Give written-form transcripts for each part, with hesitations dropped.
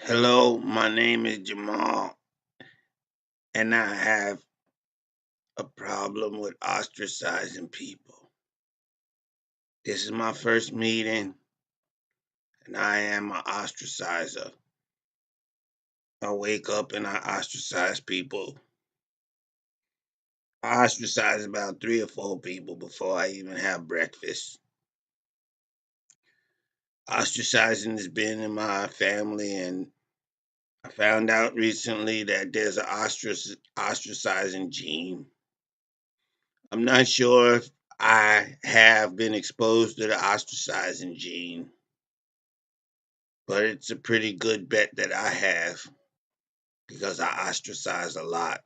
Hello, my name is Jamal, and I have a problem with ostracizing people. This is my first meeting, and I am an ostracizer. I wake up and I ostracize people. I ostracize about three or four people before I even have breakfast. Ostracizing has been in my family, and I found out recently that there's an ostracizing gene. I'm not sure if I have been exposed to the ostracizing gene, but it's a pretty good bet that I have because I ostracize a lot.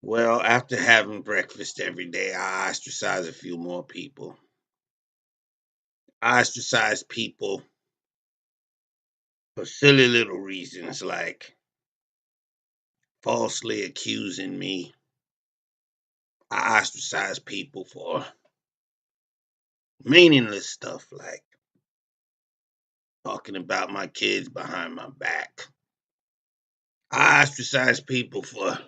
Well, after having breakfast every day, I ostracize a few more people. I ostracize people for silly little reasons like falsely accusing me. I ostracize people for meaningless stuff like talking about my kids behind my back. I ostracize people for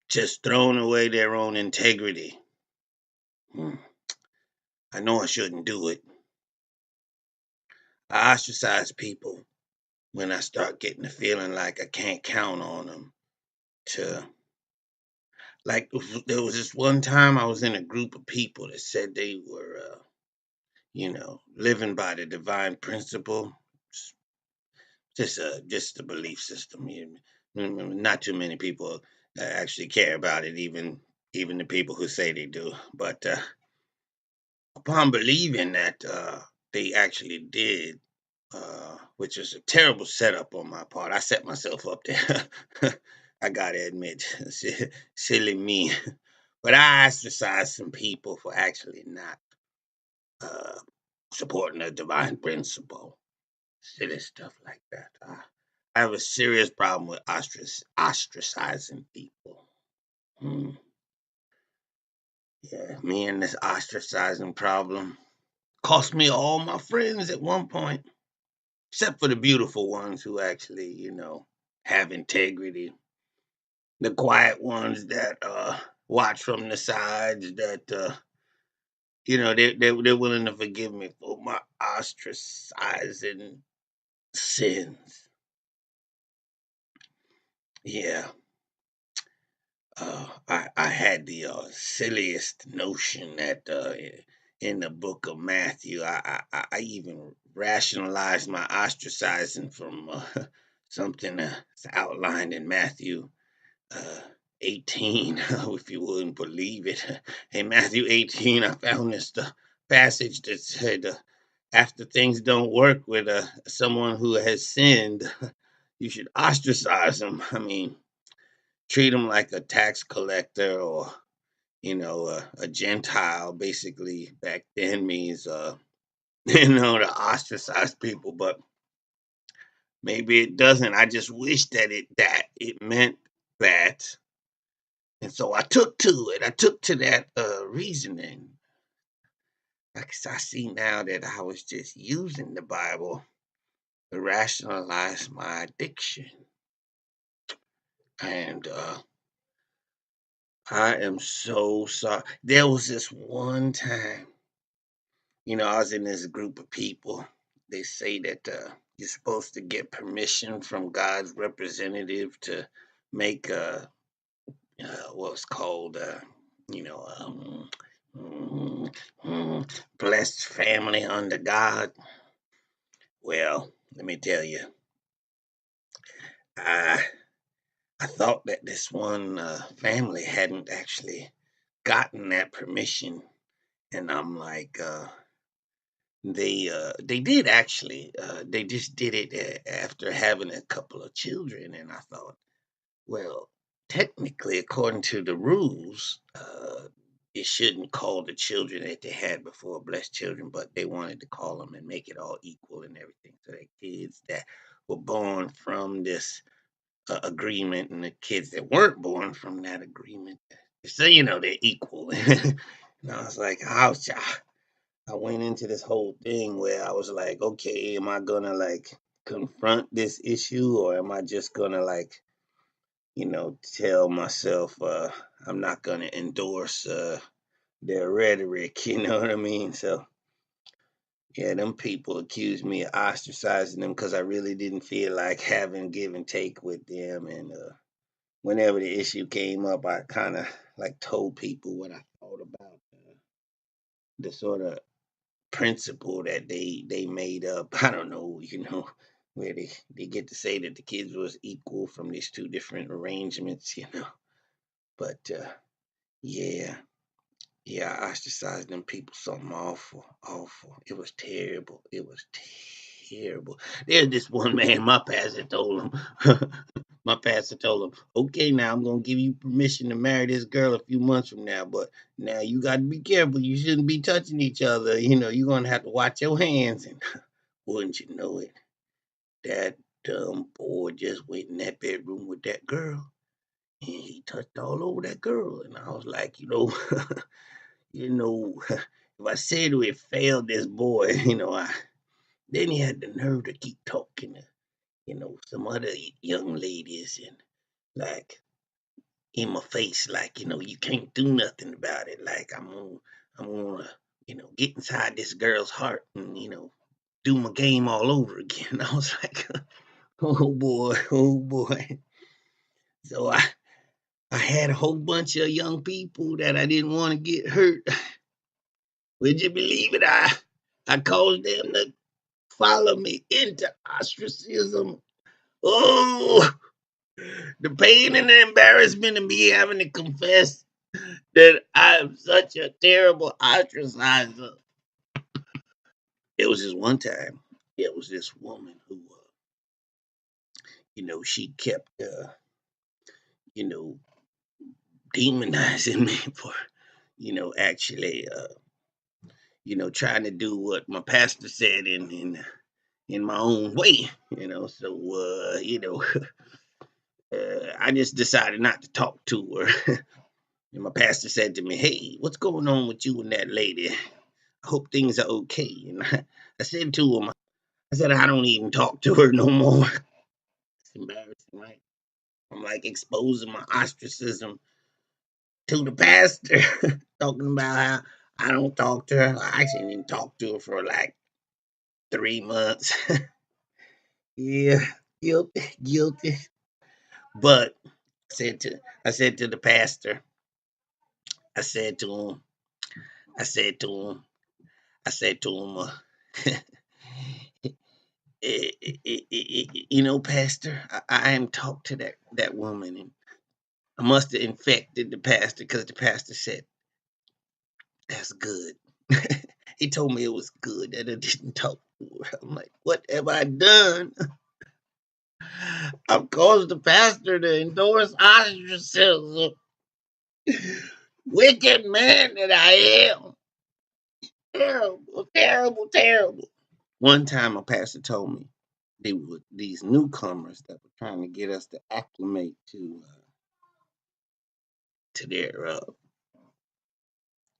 just throwing away their own integrity. Hmm. I know I shouldn't do it. I ostracize people when I start getting the feeling like I can't count on them to like there was this one time I was in a group of people that said they were living by the divine principle. Just a belief system. Not too many people actually care about it, even the people who say they do. But upon believing that they actually did, which was a terrible setup on my part. I set myself up there. I gotta admit, silly me. But I ostracized some people for actually not uh, supporting a divine principle. Silly stuff like that. I have a serious problem with ostracizing people. Hmm. Yeah, me and this ostracizing problem cost me all my friends at one point, except for the beautiful ones who actually, have integrity. The quiet ones that watch from the sides, that they're willing to forgive me for my ostracizing sins. Yeah, I had the silliest notion that in the book of Matthew, I even rationalized my ostracizing from something that's outlined in Matthew uh, 18, if you wouldn't believe it. In Matthew 18, I found this passage that said, after things don't work with someone who has sinned, you should ostracize them. I mean, treat them like a tax collector or, a Gentile, basically, back then means, to ostracize people. But maybe it doesn't. I just wish that it meant that. And so I took to it. I took to that reasoning. Because I see now that I was just using the Bible to rationalize my addiction. And I am so sorry. There was this one time, I was in this group of people. They say that you're supposed to get permission from God's representative to make what's called, you know, um, mm, blessed family under God. Well, let me tell you, I I thought that this one family hadn't actually gotten that permission, and I'm like, they did actually. They just did it after having a couple of children, and I thought, well, technically, according to the rules, it shouldn't call the children that they had before blessed children, but they wanted to call them and make it all equal and everything. So that kids that were born from this agreement and the kids that weren't born from that agreement, so they're equal. And I was like, ouch. I went into this whole thing where I was like, okay, am I gonna like confront this issue, or am I just gonna like, tell myself I'm not gonna endorse their rhetoric, you know what I mean? So yeah, them people accused me of ostracizing them because I really didn't feel like having give and take with them. And whenever the issue came up, I kind of like told people what I thought about the sort of principle that they made up. I don't know, where they get to say that the kids was equal from these two different arrangements. But yeah, yeah, I ostracized them people something awful, awful. It was terrible. It was terrible. There's this one man, my pastor told him, my pastor told him, okay, now I'm going to give you permission to marry this girl a few months from now, but now you got to be careful. You shouldn't be touching each other. You're going to have to watch your hands. And wouldn't you know it, that dumb boy just went in that bedroom with that girl and he touched all over that girl. And I was like, you know, if I said to it failed this boy, then he had the nerve to keep talking to, some other young ladies and like in my face, like, you can't do nothing about it. Like I'm gonna, get inside this girl's heart and, do my game all over again. I was like, oh boy, oh boy. So I had a whole bunch of young people that I didn't want to get hurt. Would you believe it? I caused them to follow me into ostracism. Oh, the pain and the embarrassment of me having to confess that I'm such a terrible ostracizer. It was just one time. It was this woman who, she kept, you know, demonizing me for, actually, trying to do what my pastor said in my own way. So, I just decided not to talk to her. And my pastor said to me, "Hey, what's going on with you and that lady? I hope things are okay." And I said to him, I said, "I don't even talk to her no more." It's embarrassing, right? I'm like exposing my ostracism to the pastor, talking about how I don't talk to her. I actually didn't talk to her for like 3 months. Yeah, guilty, guilty. But I said to the pastor, I said to him, I said to him, I said to him, Pastor, I am talked to that woman, and I must have infected the pastor because the pastor said that's good. He told me it was good that I didn't talk to her. I'm like, what have I done? I've caused the pastor to endorse ostracism. Wicked man that I am. Terrible, terrible, terrible. One time, a pastor told me they were these newcomers that were trying to get us to acclimate to their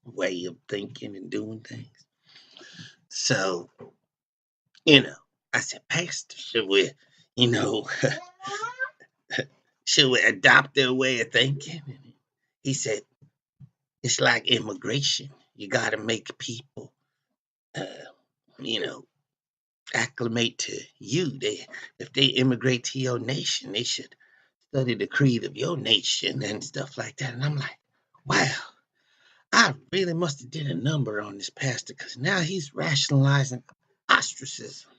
way of thinking and doing things. So, you know, I said, Pastor, you know, should we adopt their way of thinking? And he said, it's like immigration. You got to make people, uh, you know, acclimate to you. If they immigrate to your nation, they should study the creed of your nation and stuff like that. And I'm like, wow, I really must have did a number on this pastor because now he's rationalizing ostracism.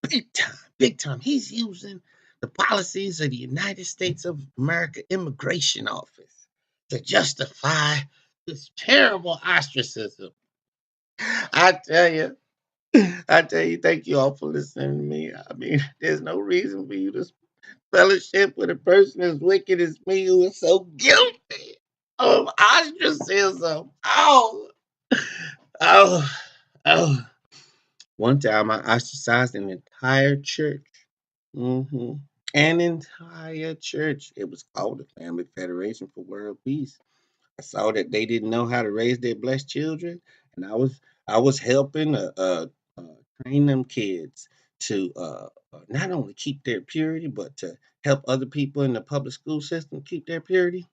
Big time, big time. He's using the policies of the United States of America Immigration Office to justify this terrible ostracism. I tell you, thank you all for listening to me. I mean, there's no reason for you to fellowship with a person as wicked as me who is so guilty of ostracism. Oh, oh, oh. One time I ostracized an entire church. Hmm. An entire church. It was called the Family Federation for World Peace. I saw that they didn't know how to raise their blessed children, and I was I was helping train them kids to not only keep their purity, but to help other people in the public school system keep their purity.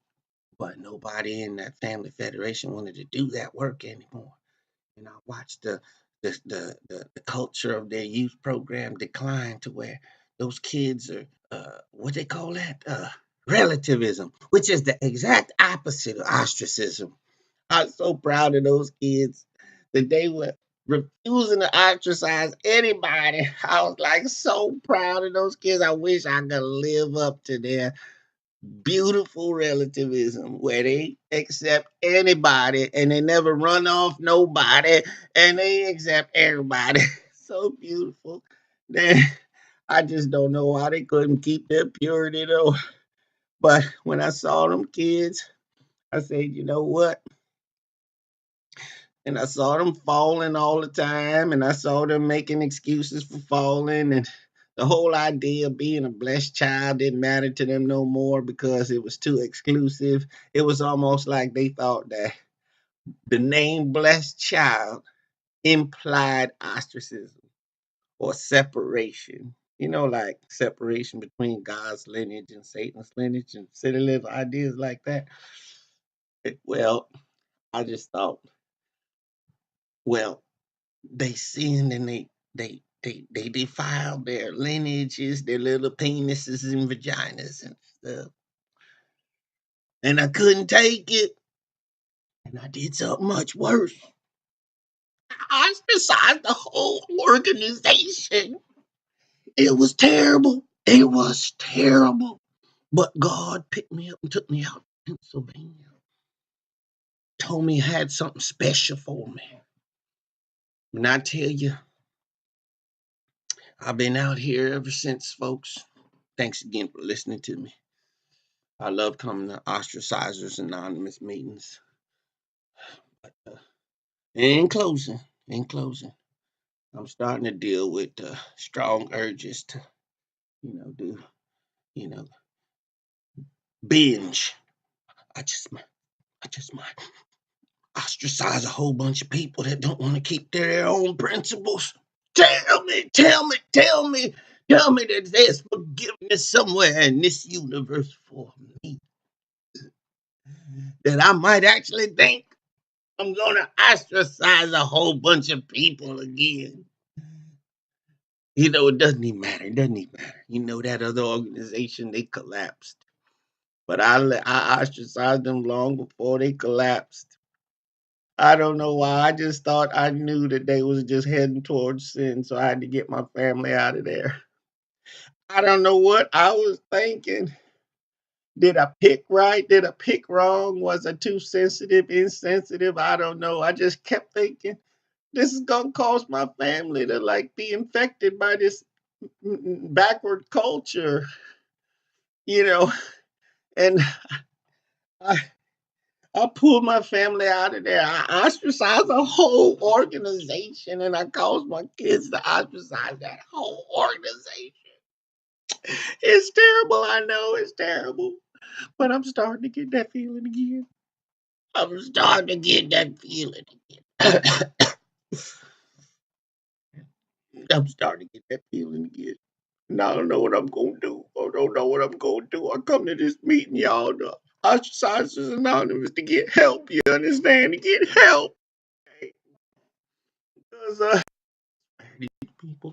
But nobody in that family federation wanted to do that work anymore. And I watched the culture of their youth program decline to where those kids are what they call that relativism, which is the exact opposite of ostracism. I'm so proud of those kids that they were refusing to ostracize anybody. I was like so proud of those kids. I wish I could live up to their beautiful relativism where they accept anybody and they never run off nobody and they accept everybody. So beautiful. Then I just don't know why they couldn't keep their purity though. But when I saw them kids, I said, you know what? And I saw them falling all the time, and I saw them making excuses for falling, and the whole idea of being a blessed child didn't matter to them no more because it was too exclusive. It was almost like they thought that the name blessed child implied ostracism or separation. You know, like separation between God's lineage and Satan's lineage and city live ideas like that. Well, I just thought, well, they sinned and they defiled their lineages, their little penises and vaginas and stuff. And I couldn't take it. And I did something much worse. I ostracized the whole organization. It was terrible. It was terrible. But God picked me up and took me out to Pennsylvania. Told me he had something special for me. And I tell you, I've been out here ever since, folks. Thanks again for listening to me. I love coming to Ostracizers Anonymous meetings. But, in closing, in closing, I'm starting to deal with strong urges to, do, you know, binge. I just might ostracize a whole bunch of people that don't want to keep their own principles. Tell me that there's forgiveness somewhere in this universe for me. That I might actually think I'm gonna ostracize a whole bunch of people again. It doesn't even matter. It doesn't even matter. That other organization, they collapsed. But I ostracized them long before they collapsed. I don't know why. I just thought I knew that they was just heading towards sin, so I had to get my family out of there. I don't know what I was thinking. Did I pick right? Did I pick wrong? Was I too sensitive, insensitive? I don't know. I just kept thinking this is gonna cause my family to like be infected by this backward culture, you know. And I, I pulled my family out of there. I ostracized a whole organization, and I caused my kids to ostracize that whole organization. It's terrible. I know it's terrible, but I'm starting to get that feeling again. I'm starting to get that feeling again. I'm starting to get that feeling again. And I don't know what I'm gonna do. I don't know what I'm gonna do. I come to this meeting, y'all. The Ostracizers Anonymous to get help. You understand? To get help. Because these people.